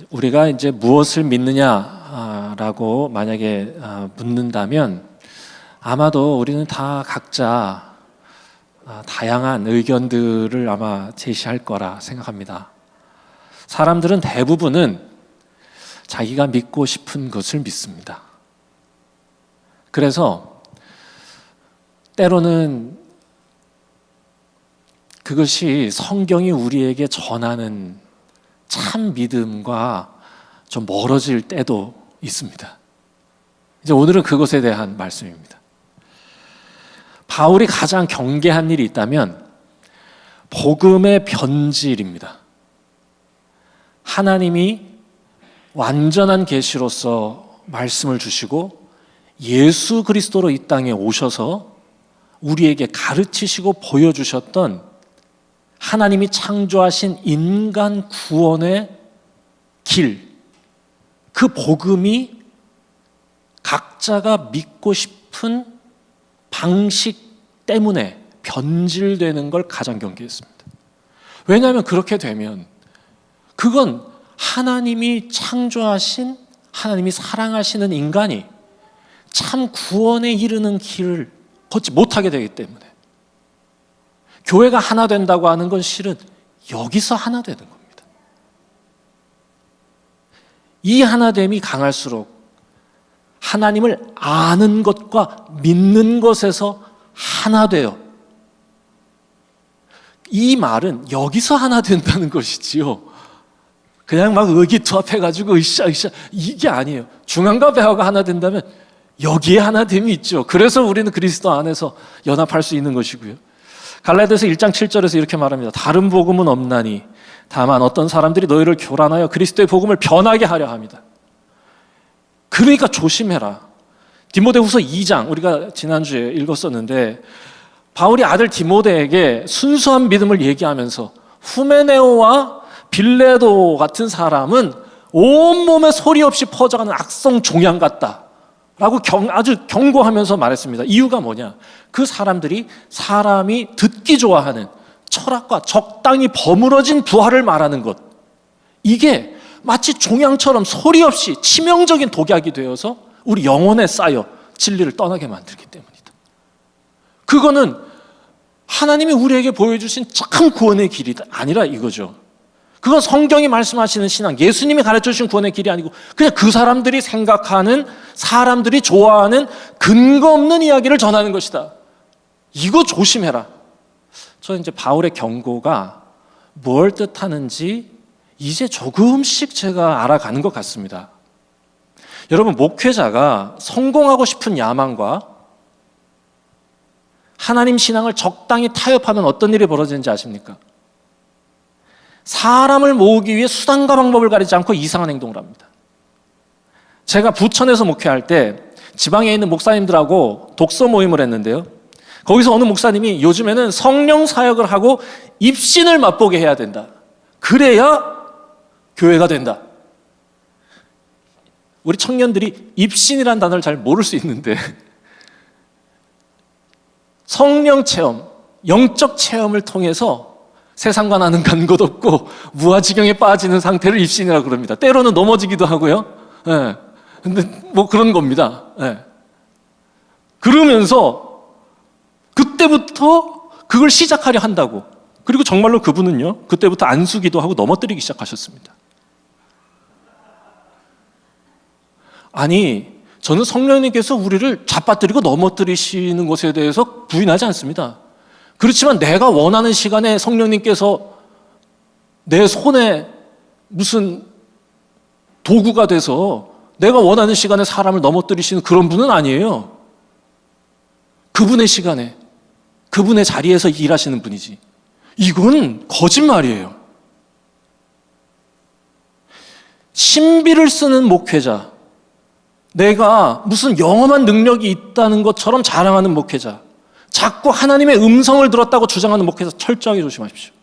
우리가 이제 무엇을 믿느냐라고 만약에 묻는다면 아마도 우리는 다 각자 다양한 의견들을 아마 제시할 거라 생각합니다. 사람들은 대부분은 자기가 믿고 싶은 것을 믿습니다. 그래서 때로는 그것이 성경이 우리에게 전하는 참 믿음과 좀 멀어질 때도 있습니다. 이제 오늘은 그것에 대한 말씀입니다. 바울이 가장 경계한 일이 있다면 복음의 변질입니다. 하나님이 완전한 계시로서 말씀을 주시고 예수 그리스도로 이 땅에 오셔서 우리에게 가르치시고 보여주셨던 하나님이 창조하신 인간 구원의 길, 그 복음이 각자가 믿고 싶은 방식 때문에 변질되는 걸 가장 경계했습니다. 왜냐하면 그렇게 되면 그건 하나님이 창조하신, 하나님이 사랑하시는 인간이 참 구원에 이르는 길을 걷지 못하게 되기 때문에 교회가 하나 된다고 하는 건 실은 여기서 하나 되는 겁니다. 이 하나됨이 강할수록 하나님을 아는 것과 믿는 것에서 하나 돼요. 이 말은 여기서 하나 된다는 것이지요. 그냥 막 의기투합해가지고 으쌰으쌰 이게 아니에요. 중앙과 배하가 하나 된다면 여기에 하나됨이 있죠. 그래서 우리는 그리스도 안에서 연합할 수 있는 것이고요. 갈라디아서 1장 7절에서 이렇게 말합니다. 다른 복음은 없나니 다만 어떤 사람들이 너희를 교란하여 그리스도의 복음을 변하게 하려 합니다. 그러니까 조심해라. 디모데후서 2장 우리가 지난주에 읽었었는데 바울이 아들 디모데에게 순수한 믿음을 얘기하면서 후메네오와 빌레도 같은 사람은 온몸에 소리 없이 퍼져가는 악성 종양 같다 라고 아주 경고하면서 말했습니다. 이유가 뭐냐? 그 사람들이 사람이 듣기 좋아하는 철학과 적당히 버무러진 부활을 말하는 것, 이게 마치 종양처럼 소리 없이 치명적인 독약이 되어서 우리 영혼에 쌓여 진리를 떠나게 만들기 때문이다. 그거는 하나님이 우리에게 보여주신 참 구원의 길이 아니라 이거죠. 그건 성경이 말씀하시는 신앙, 예수님이 가르쳐주신 구원의 길이 아니고 그냥 그 사람들이 생각하는, 사람들이 좋아하는 근거 없는 이야기를 전하는 것이다. 이거 조심해라. 저는 이제 바울의 경고가 뭘 뜻하는지 이제 조금씩 제가 알아가는 것 같습니다. 여러분, 목회자가 성공하고 싶은 야망과 하나님 신앙을 적당히 타협하면 어떤 일이 벌어지는지 아십니까? 사람을 모으기 위해 수단과 방법을 가리지 않고 이상한 행동을 합니다. 제가 부천에서 목회할 때 지방에 있는 목사님들하고 독서 모임을 했는데요. 거기서 어느 목사님이 요즘에는 성령 사역을 하고 입신을 맛보게 해야 된다. 그래야 교회가 된다. 우리 청년들이 입신이라는 단어를 잘 모를 수 있는데 성령 체험, 영적 체험을 통해서 세상과 나는 간 것 없고 무아지경에 빠지는 상태를 입신이라고 그럽니다. 때로는 넘어지기도 하고요. 예. 근데 뭐 그런 겁니다. 예. 그러면서 그때부터 그걸 시작하려 한다고. 그리고 정말로 그분은요, 그때부터 안수기도 하고 넘어뜨리기 시작하셨습니다. 아니, 저는 성령님께서 우리를 잡아뜨리고 넘어뜨리시는 것에 대해서 부인하지 않습니다. 그렇지만 내가 원하는 시간에 성령님께서 내 손에 무슨 도구가 돼서 내가 원하는 시간에 사람을 넘어뜨리시는 그런 분은 아니에요. 그분의 시간에, 그분의 자리에서 일하시는 분이지. 이건 거짓말이에요. 신비를 쓰는 목회자, 내가 무슨 영험한 능력이 있다는 것처럼 자랑하는 목회자, 자꾸 하나님의 음성을 들었다고 주장하는 목회자 철저하게 조심하십시오.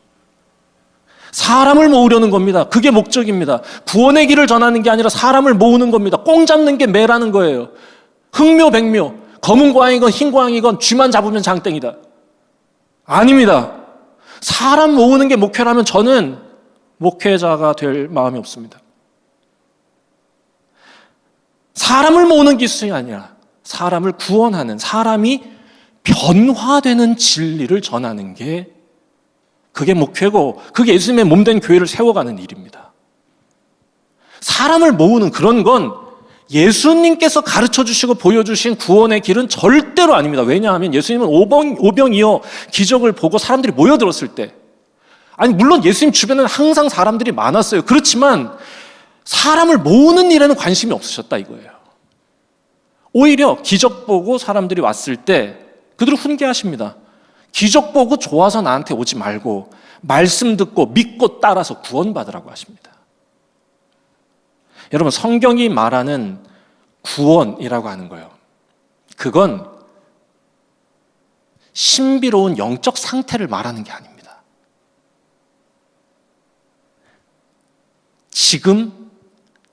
사람을 모으려는 겁니다. 그게 목적입니다. 구원의 길을 전하는 게 아니라 사람을 모으는 겁니다. 꽁 잡는 게 매라는 거예요. 흑묘백묘, 검은 고양이건 흰 고양이건 쥐만 잡으면 장땡이다. 아닙니다. 사람 모으는 게 목회라면 저는 목회자가 될 마음이 없습니다. 사람을 모으는 기술이 아니라 사람을 구원하는, 사람이 변화되는 진리를 전하는 게 그게 목회고, 그게 예수님의 몸된 교회를 세워가는 일입니다. 사람을 모으는 그런 건 예수님께서 가르쳐 주시고 보여주신 구원의 길은 절대로 아닙니다. 왜냐하면 예수님은 오병이어 기적을 보고 사람들이 모여들었을 때, 아니 물론 예수님 주변에는 항상 사람들이 많았어요. 그렇지만 사람을 모으는 일에는 관심이 없으셨다 이거예요. 오히려 기적 보고 사람들이 왔을 때 그들을 훈계하십니다. 기적 보고 좋아서 나한테 오지 말고 말씀 듣고 믿고 따라서 구원받으라고 하십니다. 여러분, 성경이 말하는 구원이라고 하는 거예요. 그건 신비로운 영적 상태를 말하는 게 아닙니다. 지금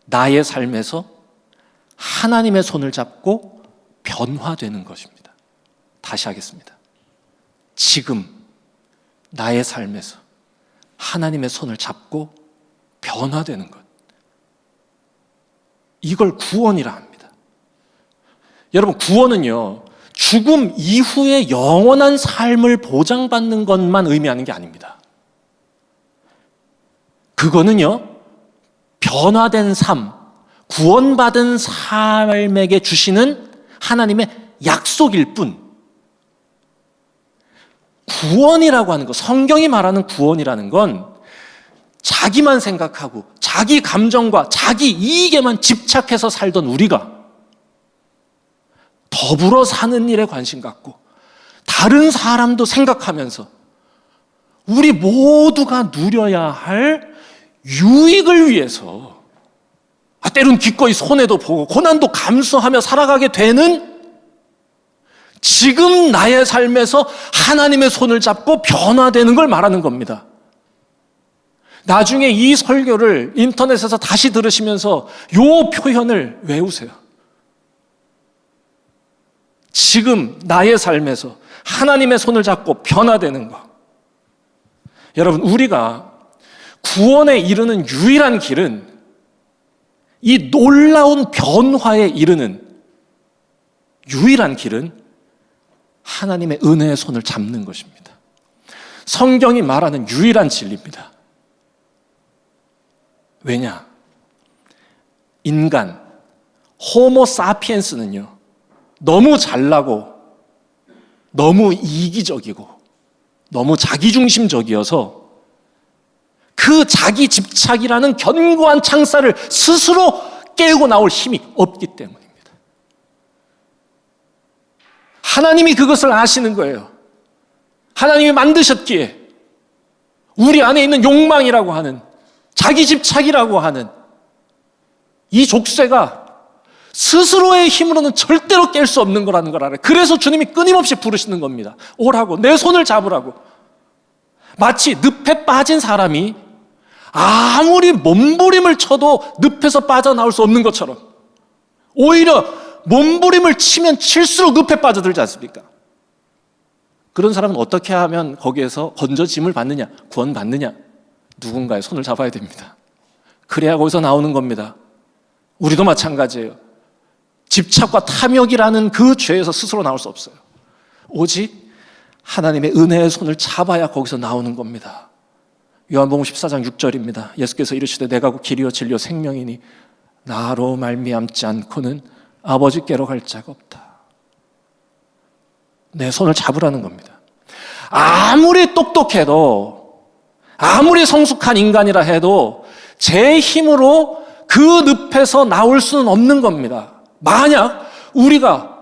나의 삶에서 하나님의 손을 잡고 변화되는 것입니다. 다시 하겠습니다. 지금 나의 삶에서 하나님의 손을 잡고 변화되는 것. 이걸 구원이라 합니다. 여러분, 구원은요, 죽음 이후의 영원한 삶을 보장받는 것만 의미하는 게 아닙니다. 그거는요, 변화된 삶, 구원받은 삶에게 주시는 하나님의 약속일 뿐, 구원이라고 하는 것, 성경이 말하는 구원이라는 건 자기만 생각하고 자기 감정과 자기 이익에만 집착해서 살던 우리가 더불어 사는 일에 관심 갖고 다른 사람도 생각하면서 우리 모두가 누려야 할 유익을 위해서, 때로는 기꺼이 손해도 보고 고난도 감수하며 살아가게 되는, 지금 나의 삶에서 하나님의 손을 잡고 변화되는 걸 말하는 겁니다. 나중에 이 설교를 인터넷에서 다시 들으시면서 이 표현을 외우세요. 지금 나의 삶에서 하나님의 손을 잡고 변화되는 것. 여러분, 우리가 구원에 이르는 유일한 길은, 이 놀라운 변화에 이르는 유일한 길은 하나님의 은혜의 손을 잡는 것입니다. 성경이 말하는 유일한 진리입니다. 왜냐? 인간, 호모 사피엔스는요, 너무 잘나고 너무 이기적이고 너무 자기중심적이어서 그 자기 집착이라는 견고한 창살을 스스로 깨우고 나올 힘이 없기 때문입니다. 하나님이 그것을 아시는 거예요. 하나님이 만드셨기에 우리 안에 있는 욕망이라고 하는, 자기 집착이라고 하는 이 족쇄가 스스로의 힘으로는 절대로 깰 수 없는 거라는 걸 알아요. 그래서 주님이 끊임없이 부르시는 겁니다. 오라고, 내 손을 잡으라고. 마치 늪에 빠진 사람이 아무리 몸부림을 쳐도 늪에서 빠져나올 수 없는 것처럼, 오히려 몸부림을 치면 칠수록 늪에 빠져들지 않습니까? 그런 사람은 어떻게 하면 거기에서 건져짐을 받느냐, 구원받느냐? 누군가의 손을 잡아야 됩니다. 그래야 거기서 나오는 겁니다. 우리도 마찬가지예요. 집착과 탐욕이라는 그 죄에서 스스로 나올 수 없어요. 오직 하나님의 은혜의 손을 잡아야 거기서 나오는 겁니다. 요한복음 14장 6절입니다. 예수께서 이르시되 내가 곧 길이요 진리요 생명이니 나로 말미암지 않고는 아버지께로 갈 자가 없다. 내 손을 잡으라는 겁니다. 아무리 똑똑해도, 아무리 성숙한 인간이라 해도 제 힘으로 그 늪에서 나올 수는 없는 겁니다. 만약 우리가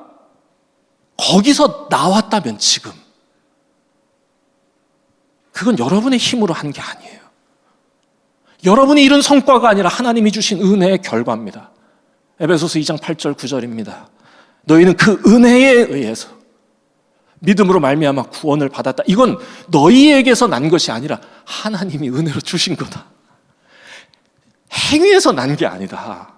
거기서 나왔다면 지금, 그건 여러분의 힘으로 한 게 아니에요. 여러분이 이룬 성과가 아니라 하나님이 주신 은혜의 결과입니다. 에베소서 2장 8절 9절입니다. 너희는 그 은혜에 의해서 믿음으로 말미암아 구원을 받았다. 이건 너희에게서 난 것이 아니라 하나님이 은혜로 주신 거다. 행위에서 난 게 아니다.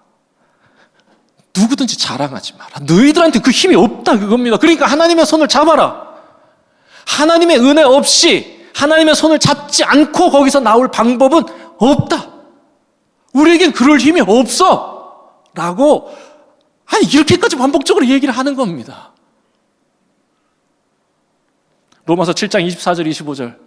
누구든지 자랑하지 마라. 너희들한테 그 힘이 없다, 그겁니다. 그러니까 하나님의 손을 잡아라. 하나님의 은혜 없이, 하나님의 손을 잡지 않고 거기서 나올 방법은 없다. 우리에겐 그럴 힘이 없어 라고 아니, 이렇게까지 반복적으로 얘기를 하는 겁니다. 로마서 7장 24절 25절.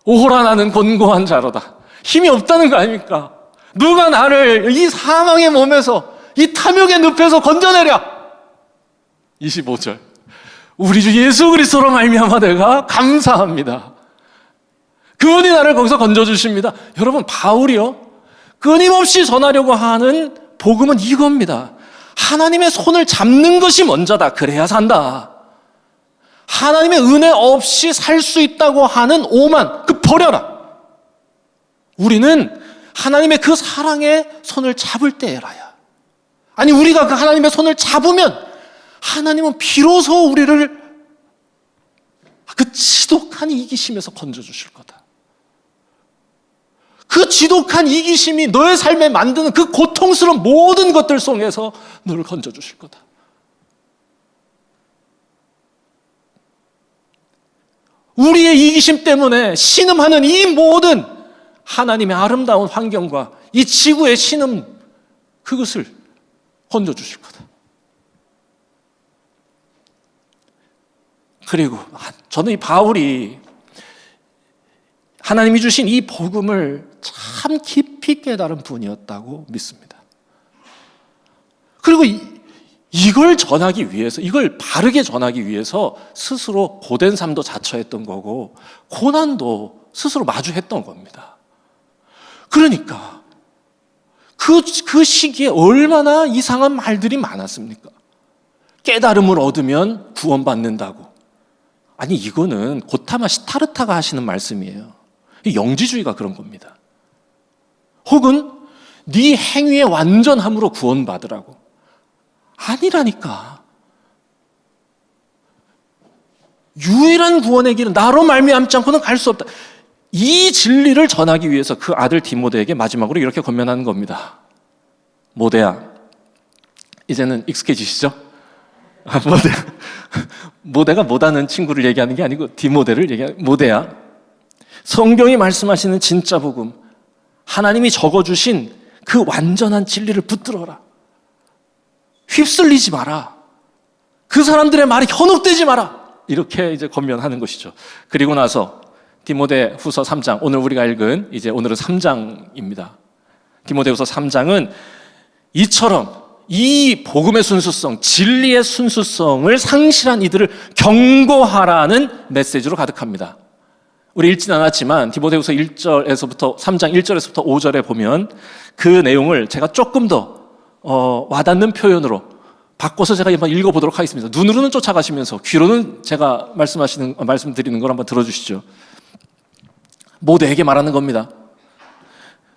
오호라 나는 곤고한 자로다. 힘이 없다는 거 아닙니까? 누가 나를 이 사망의 몸에서, 이 탐욕의 늪에서 건져내랴. 25절. 우리 주 예수 그리스도로 말미암아 내가 감사합니다. 그분이 나를 거기서 건져주십니다. 여러분, 바울이요, 끊임없이 전하려고 하는 복음은 이겁니다. 하나님의 손을 잡는 것이 먼저다. 그래야 산다. 하나님의 은혜 없이 살 수 있다고 하는 오만, 그 버려라. 우리는 하나님의 그 사랑의 손을 잡을 때라야. 아니, 우리가 그 하나님의 손을 잡으면 하나님은 비로소 우리를 그 지독한 이기심에서 건져주실 거다. 그 지독한 이기심이 너의 삶에 만드는 그 고통스러운 모든 것들 속에서 너를 건져주실 거다. 우리의 이기심 때문에 신음하는 이 모든 하나님의 아름다운 환경과 이 지구의 신음, 그것을 건져주실 거다. 그리고 저는 이 바울이 하나님이 주신 이 복음을 참 깊이 깨달은 분이었다고 믿습니다. 그리고 이걸 전하기 위해서, 이걸 바르게 전하기 위해서 스스로 고된 삶도 자처했던 거고 고난도 스스로 마주했던 겁니다. 그러니까 그 시기에 얼마나 이상한 말들이 많았습니까? 깨달음을 얻으면 구원받는다고. 아니, 이거는 고타마 시타르타가 하시는 말씀이에요. 영지주의가 그런 겁니다. 혹은 네 행위의 완전함으로 구원받으라고. 아니라니까. 유일한 구원의 길은 나로 말미암지 않고는 갈 수 없다. 이 진리를 전하기 위해서 그 아들 디모데에게 마지막으로 이렇게 권면하는 겁니다. 모데야, 이제는 익숙해지시죠? 모데가 못하는 친구를 얘기하는 게 아니고 디모데를 얘기하는. 모데야, 성경이 말씀하시는 진짜 복음, 하나님이 적어주신 그 완전한 진리를 붙들어라. 휩쓸리지 마라. 그 사람들의 말에 현혹되지 마라. 이렇게 이제 권면하는 것이죠. 그리고 나서 디모데 후서 3장, 오늘 우리가 읽은 오늘은 3장입니다. 디모데 후서 3장은 이처럼 이 복음의 순수성, 진리의 순수성을 상실한 이들을 경고하라는 메시지로 가득합니다. 우리 읽진 않았지만 디모데후서 1절에서부터 3장 1절에서부터 5절에 보면 그 내용을 제가 조금 더 와닿는 표현으로 바꿔서 제가 한번 읽어보도록 하겠습니다. 눈으로는 쫓아가시면서 귀로는 제가 말씀드리는 걸 한번 들어주시죠. 모두에게 말하는 겁니다.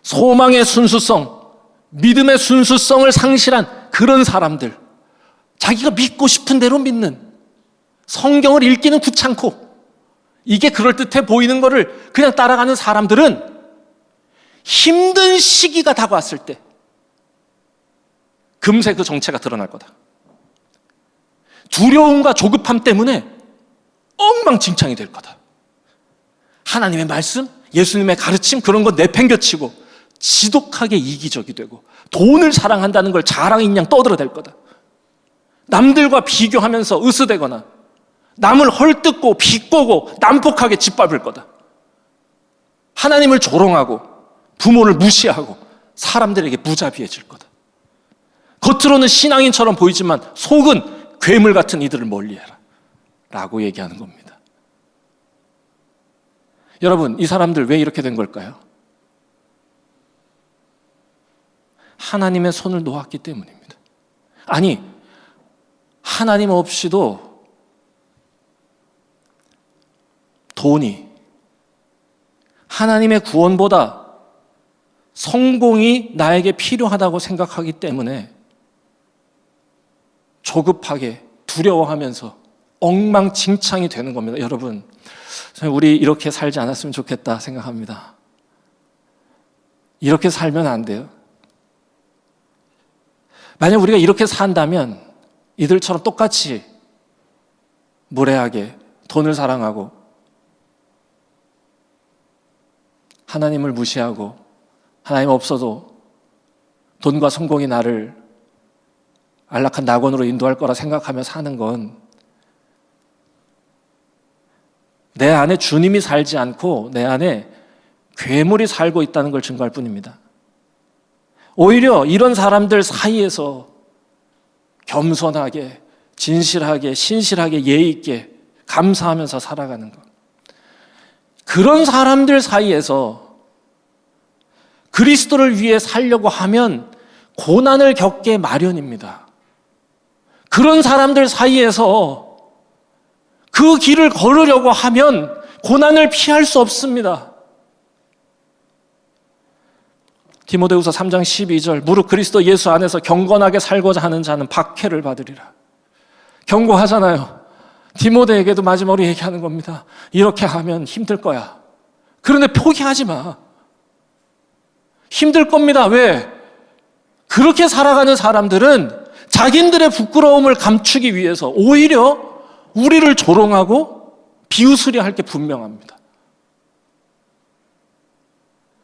소망의 순수성, 믿음의 순수성을 상실한 그런 사람들, 자기가 믿고 싶은 대로 믿는, 성경을 읽기는 귀찮고 이게 그럴듯해 보이는 거를 그냥 따라가는 사람들은 힘든 시기가 다가왔을 때 금세 그 정체가 드러날 거다. 두려움과 조급함 때문에 엉망진창이 될 거다. 하나님의 말씀, 예수님의 가르침, 그런 거 내팽겨치고 지독하게 이기적이 되고 돈을 사랑한다는 걸 자랑인 양 떠들어댈 거다. 남들과 비교하면서 으스대거나 남을 헐뜯고 비꼬고 난폭하게 짓밟을 거다. 하나님을 조롱하고 부모를 무시하고 사람들에게 무자비해질 거다. 겉으로는 신앙인처럼 보이지만 속은 괴물 같은 이들을 멀리해라 라고 얘기하는 겁니다. 여러분, 이 사람들 왜 이렇게 된 걸까요? 하나님의 손을 놓았기 때문입니다. 아니, 하나님 없이도 돈이, 하나님의 구원보다 성공이 나에게 필요하다고 생각하기 때문에 조급하게 두려워하면서 엉망진창이 되는 겁니다. 여러분, 우리 이렇게 살지 않았으면 좋겠다 생각합니다. 이렇게 살면 안 돼요. 만약 우리가 이렇게 산다면 이들처럼 똑같이 무례하게 돈을 사랑하고 하나님을 무시하고 하나님 없어도 돈과 성공이 나를 안락한 낙원으로 인도할 거라 생각하며 사는 건 내 안에 주님이 살지 않고 내 안에 괴물이 살고 있다는 걸 증거할 뿐입니다. 오히려 이런 사람들 사이에서 겸손하게, 진실하게, 신실하게, 예의 있게 감사하면서 살아가는 것. 그런 사람들 사이에서 그리스도를 위해 살려고 하면 고난을 겪게 마련입니다. 그런 사람들 사이에서 그 길을 걸으려고 하면 고난을 피할 수 없습니다. 디모데후서 3장 12절 무릇 그리스도 예수 안에서 경건하게 살고자 하는 자는 박해를 받으리라. 경고하잖아요. 디모데에게도 마지막으로 얘기하는 겁니다. 이렇게 하면 힘들 거야. 그런데 포기하지 마. 힘들 겁니다. 왜? 그렇게 살아가는 사람들은 자기들의 부끄러움을 감추기 위해서 오히려 우리를 조롱하고 비웃으려 할 게 분명합니다.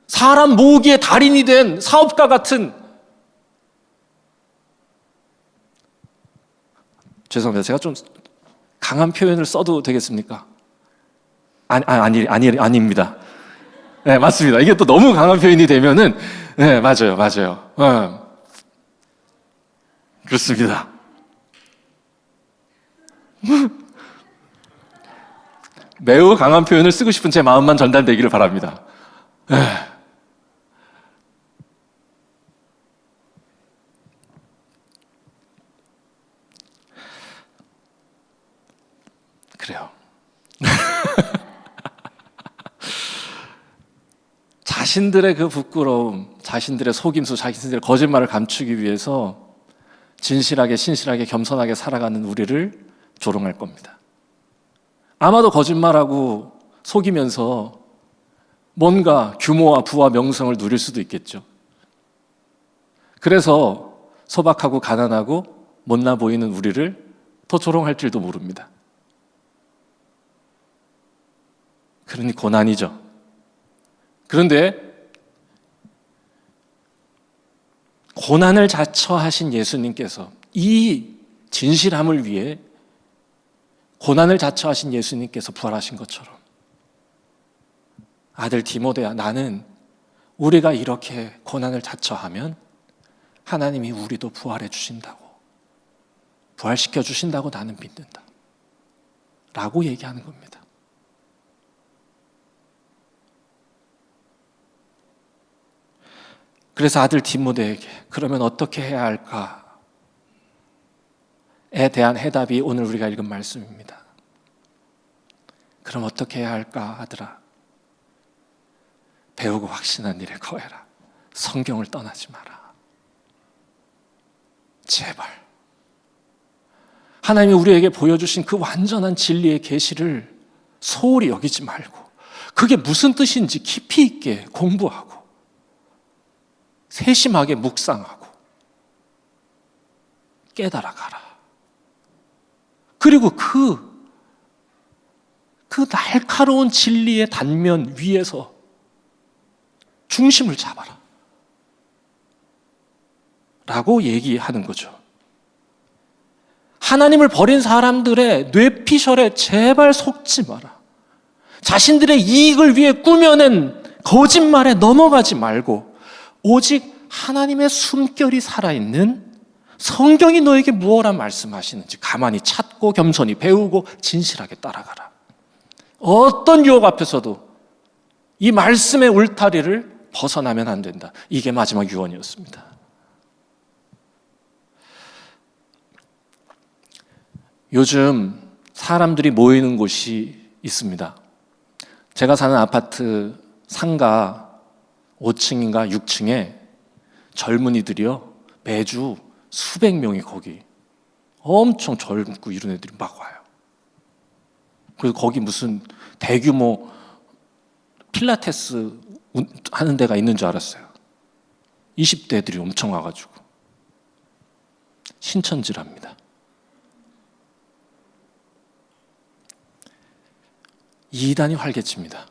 사람 모으기에 달인이 된 사업가 같은, 죄송합니다. 제가 좀 강한 표현을 써도 되겠습니까? 아닙니다. 네, 맞습니다. 이게 또 너무 강한 표현이 되면은, 네, 맞아요. 그렇습니다. 매우 강한 표현을 쓰고 싶은 제 마음만 전달되기를 바랍니다. 그래요. 자신들의 그 부끄러움, 자신들의 속임수, 자신들의 거짓말을 감추기 위해서 진실하게, 신실하게, 겸손하게 살아가는 우리를 조롱할 겁니다. 아마도 거짓말하고 속이면서 뭔가 규모와 부와 명성을 누릴 수도 있겠죠. 그래서 소박하고 가난하고 못나 보이는 우리를 더 조롱할 줄도 모릅니다. 그러니 고난이죠. 그런데 고난을 자처하신 예수님께서 이 진실함을 위해 고난을 자처하신 예수님께서 부활하신 것처럼 아들 디모데야, 나는 우리가 이렇게 고난을 자처하면 하나님이 우리도 부활해 주신다고, 부활시켜 주신다고 나는 믿는다 라고 얘기하는 겁니다. 그래서 아들 디모데에게 그러면 어떻게 해야 할까에 대한 해답이 오늘 우리가 읽은 말씀입니다. 그럼 어떻게 해야 할까, 아들아? 배우고 확신한 일에 거해라. 성경을 떠나지 마라. 제발. 하나님이 우리에게 보여주신 그 완전한 진리의 계시를 소홀히 여기지 말고 그게 무슨 뜻인지 깊이 있게 공부하고 세심하게 묵상하고 깨달아가라. 그리고 그 날카로운 진리의 단면 위에서 중심을 잡아라 라고 얘기하는 거죠. 하나님을 버린 사람들의 뇌피셜에 제발 속지 마라. 자신들의 이익을 위해 꾸며낸 거짓말에 넘어가지 말고 오직 하나님의 숨결이 살아있는 성경이 너에게 무엇라 말씀하시는지 가만히 찾고 겸손히 배우고 진실하게 따라가라. 어떤 유혹 앞에서도 이 말씀의 울타리를 벗어나면 안 된다. 이게 마지막 유언이었습니다. 요즘 사람들이 모이는 곳이 있습니다. 제가 사는 아파트 상가 5층인가 6층에 젊은이들이요, 매주 수백 명이 거기 엄청 젊고 이런 애들이 막 와요. 그래서 거기 무슨 대규모 필라테스 하는 데가 있는 줄 알았어요. 20대들이 엄청 와가지고 신천지랍니다. 이단이 활개칩니다.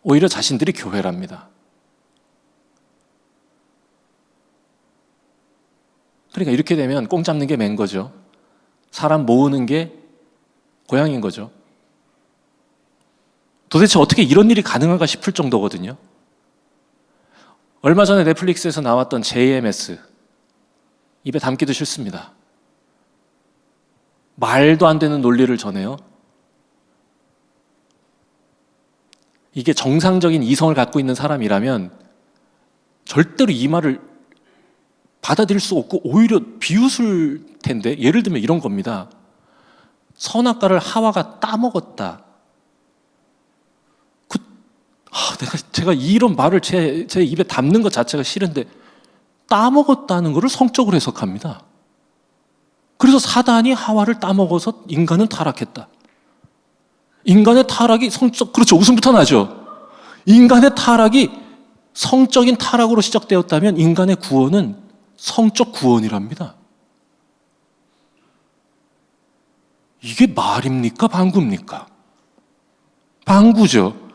오히려 자신들이 교회랍니다. 그러니까 이렇게 되면 꽁 잡는 게 맨 거죠. 사람 모으는 게 고양이인 거죠. 도대체 어떻게 이런 일이 가능한가 싶을 정도거든요. 얼마 전에 넷플릭스에서 나왔던 JMS, 입에 담기도 싫습니다. 말도 안 되는 논리를 전해요. 이게 정상적인 이성을 갖고 있는 사람이라면 절대로 이 말을 받아들일 수 없고 오히려 비웃을 텐데, 예를 들면 이런 겁니다. 선악과를 하와가 따먹었다. 제가 이런 말을 제 입에 담는 것 자체가 싫은데, 따먹었다는 것을 성적으로 해석합니다. 그래서 사단이 하와를 따먹어서 인간은 타락했다. 인간의 타락이 성적, 그렇죠. 웃음부터 나죠. 인간의 타락이 성적인 타락으로 시작되었다면 인간의 구원은 성적 구원이랍니다. 이게 말입니까? 방구입니까? 방구죠.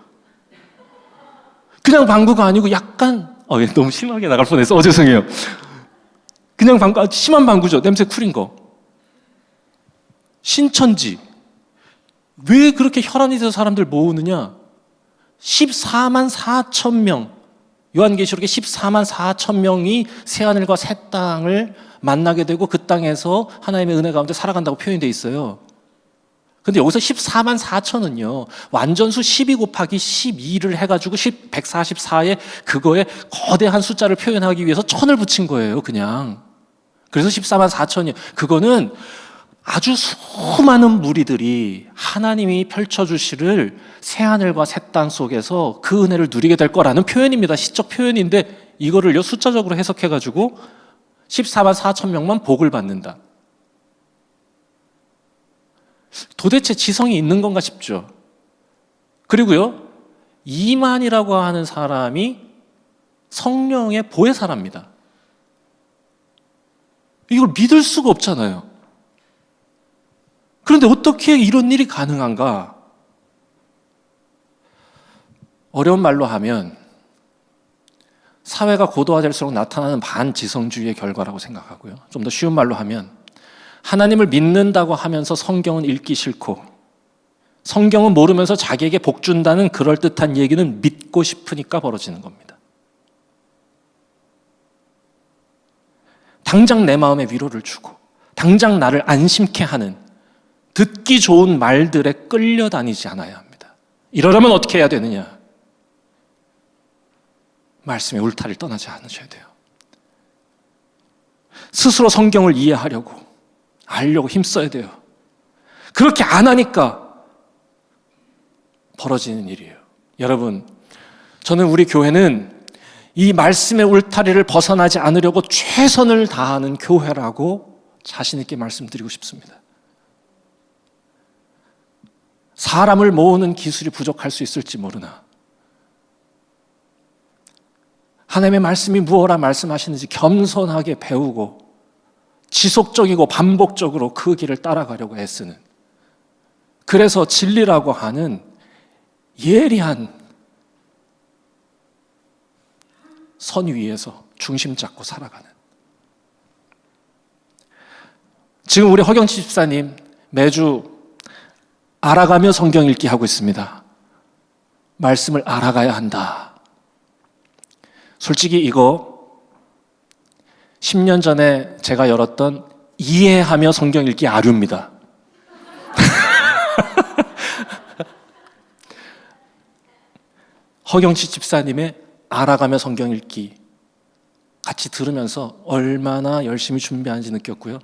그냥 방구가 아니고 약간 너무 심하게 나갈 뻔했어. 죄송해요. 그냥 방구, 심한 방구죠. 냄새 쿨인 거. 신천지. 왜 그렇게 혈안이 돼서 사람들 모으느냐? 14만 4천 명, 요한계시록에 14만 4천 명이 새하늘과 새 땅을 만나게 되고 그 땅에서 하나님의 은혜 가운데 살아간다고 표현되어 있어요. 근데 여기서 14만 4천은요, 완전수 12 곱하기 12를 해가지고 144에 그거에 거대한 숫자를 표현하기 위해서 천을 붙인 거예요, 그냥. 그래서 14만 4천이에요. 그거는 아주 수많은 무리들이 하나님이 펼쳐주시를 새하늘과 새 땅 속에서 그 은혜를 누리게 될 거라는 표현입니다. 시적 표현인데 이거를요 숫자적으로 해석해가지고 14만 4천 명만 복을 받는다. 도대체 지성이 있는 건가 싶죠. 그리고요, 이만이라고 하는 사람이 성령의 보혜사랍니다. 이걸 믿을 수가 없잖아요. 그런데 어떻게 이런 일이 가능한가? 어려운 말로 하면 사회가 고도화될수록 나타나는 반지성주의의 결과라고 생각하고요. 좀 더 쉬운 말로 하면 하나님을 믿는다고 하면서 성경은 읽기 싫고 성경은 모르면서 자기에게 복 준다는 그럴듯한 얘기는 믿고 싶으니까 벌어지는 겁니다. 당장 내 마음에 위로를 주고 당장 나를 안심케 하는 듣기 좋은 말들에 끌려다니지 않아야 합니다. 이러려면 어떻게 해야 되느냐? 말씀의 울타리를 떠나지 않으셔야 돼요. 스스로 성경을 이해하려고 알려고 힘써야 돼요. 그렇게 안 하니까 벌어지는 일이에요. 여러분, 저는 우리 교회는 이 말씀의 울타리를 벗어나지 않으려고 최선을 다하는 교회라고 자신 있게 말씀드리고 싶습니다. 사람을 모으는 기술이 부족할 수 있을지 모르나 하나님의 말씀이 무엇라 말씀하시는지 겸손하게 배우고 지속적이고 반복적으로 그 길을 따라가려고 애쓰는, 그래서 진리라고 하는 예리한 선 위에서 중심 잡고 살아가는, 지금 우리 허경치 집사님 매주 알아가며 성경 읽기 하고 있습니다. 말씀을 알아가야 한다. 솔직히 이거 10년 전에 제가 열었던 이해하며 성경 읽기 아류입니다. 허경치 집사님의 알아가며 성경 읽기 같이 들으면서 얼마나 열심히 준비하는지 느꼈고요.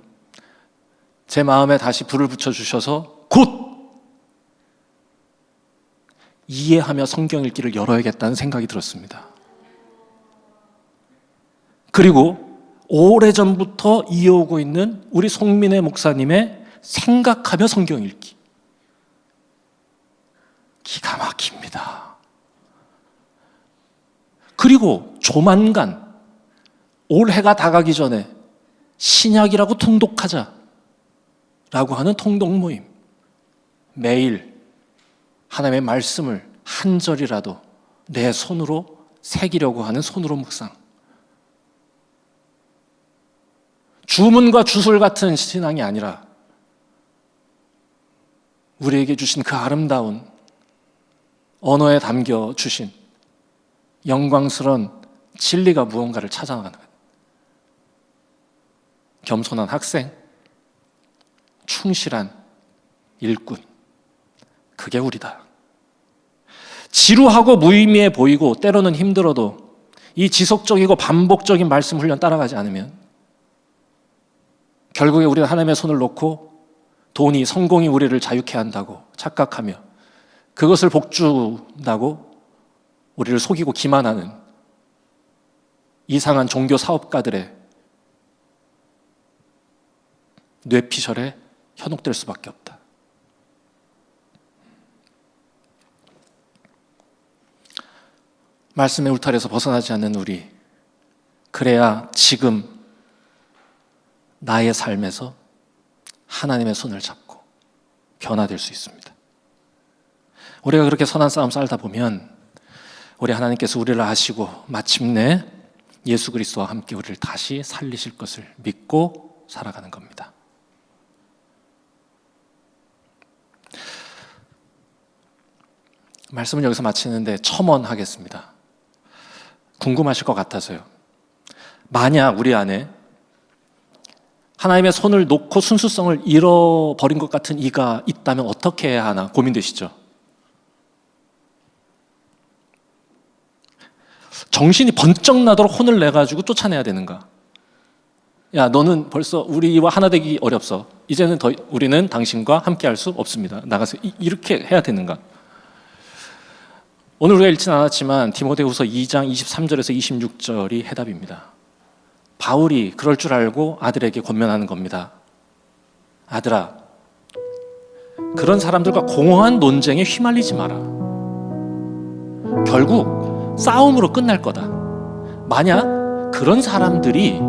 제 마음에 다시 불을 붙여주셔서 곧 이해하며 성경 읽기를 열어야겠다는 생각이 들었습니다. 그리고 오래전부터 이어오고 있는 우리 송민회 목사님의 생각하며 성경 읽기, 기가 막힙니다. 그리고 조만간 올해가 다 가기 전에 신약이라고 통독하자 라고 하는 통독 모임, 매일 하나님의 말씀을 한 절이라도 내 손으로 새기려고 하는 손으로 묵상, 주문과 주술 같은 신앙이 아니라 우리에게 주신 그 아름다운 언어에 담겨 주신 영광스러운 진리가 무언가를 찾아나가는 거예요. 겸손한 학생, 충실한 일꾼, 그게 우리다. 지루하고 무의미해 보이고 때로는 힘들어도 이 지속적이고 반복적인 말씀 훈련 따라가지 않으면 결국에 우리가 하나님의 손을 놓고 돈이, 성공이 우리를 자유케 한다고 착각하며 그것을 복준다고 우리를 속이고 기만하는 이상한 종교 사업가들의 뇌피셜에 현혹될 수밖에 없다. 말씀의 울타리에서 벗어나지 않는 우리, 그래야 지금 나의 삶에서 하나님의 손을 잡고 변화될 수 있습니다. 우리가 그렇게 선한 싸움 살다 보면 우리 하나님께서 우리를 아시고 마침내 예수 그리스도와 함께 우리를 다시 살리실 것을 믿고 살아가는 겁니다. 말씀을 여기서 마치는데 첨언하겠습니다. 궁금하실 것 같아서요. 만약 우리 안에 하나님의 손을 놓고 순수성을 잃어버린 것 같은 이가 있다면 어떻게 해야 하나 고민되시죠? 정신이 번쩍 나도록 혼을 내가지고 쫓아내야 되는가? 야, 너는 벌써 우리와 하나 되기 어렵소. 이제는 우리는 당신과 함께 할 수 없습니다. 나가서 이렇게 해야 되는가? 오늘 우리가 읽진 않았지만 디모데후서 2장 23절에서 26절이 해답입니다. 바울이 그럴 줄 알고 아들에게 권면하는 겁니다. 아들아, 그런 사람들과 공허한 논쟁에 휘말리지 마라. 결국 싸움으로 끝날 거다. 만약 그런 사람들이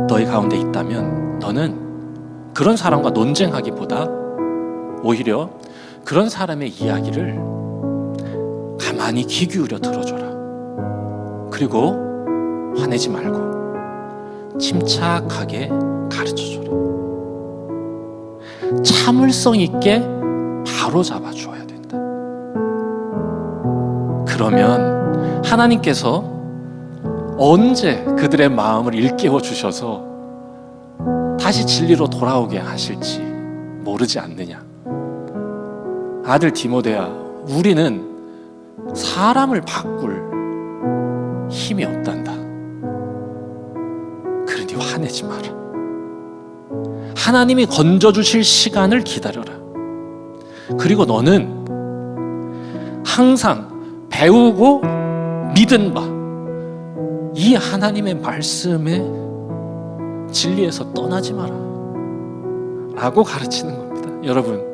너희 가운데 있다면 너는 그런 사람과 논쟁하기보다 오히려 그런 사람의 이야기를 가만히 귀 기울여 들어줘라. 그리고 화내지 말고 침착하게 가르쳐줘라. 참을성 있게 바로 잡아줘야 된다. 그러면 하나님께서 언제 그들의 마음을 일깨워 주셔서 다시 진리로 돌아오게 하실지 모르지 않느냐. 아들 디모데야, 우리는 사람을 바꿀 힘이 없단다. 그러니 화내지 마라. 하나님이 건져주실 시간을 기다려라. 그리고 너는 항상 배우고 믿은 바 이 하나님의 말씀의 진리에서 떠나지 마라 라고 가르치는 겁니다. 여러분,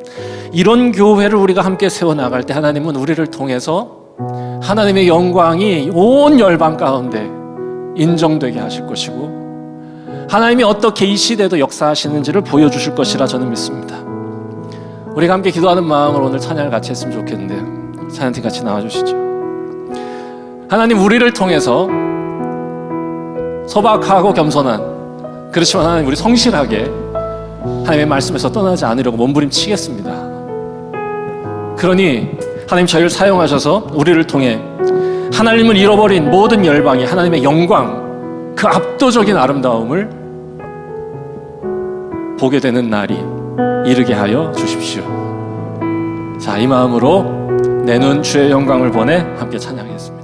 이런 교회를 우리가 함께 세워나갈 때 하나님은 우리를 통해서 하나님의 영광이 온 열방 가운데 인정되게 하실 것이고 하나님이 어떻게 이 시대에도 역사하시는지를 보여주실 것이라 저는 믿습니다. 우리가 함께 기도하는 마음으로 오늘 찬양을 같이 했으면 좋겠는데요. 찬양팀 같이 나와주시죠. 하나님, 우리를 통해서 소박하고 겸손한, 그렇지만 하나님 우리 성실하게 하나님의 말씀에서 떠나지 않으려고 몸부림치겠습니다. 그러니 하나님 저희를 사용하셔서 우리를 통해 하나님을 잃어버린 모든 열방이 하나님의 영광, 그 압도적인 아름다움을 보게 되는 날이 이르게 하여 주십시오. 자, 이 마음으로 내 눈 주의 영광을 보내 함께 찬양하겠습니다.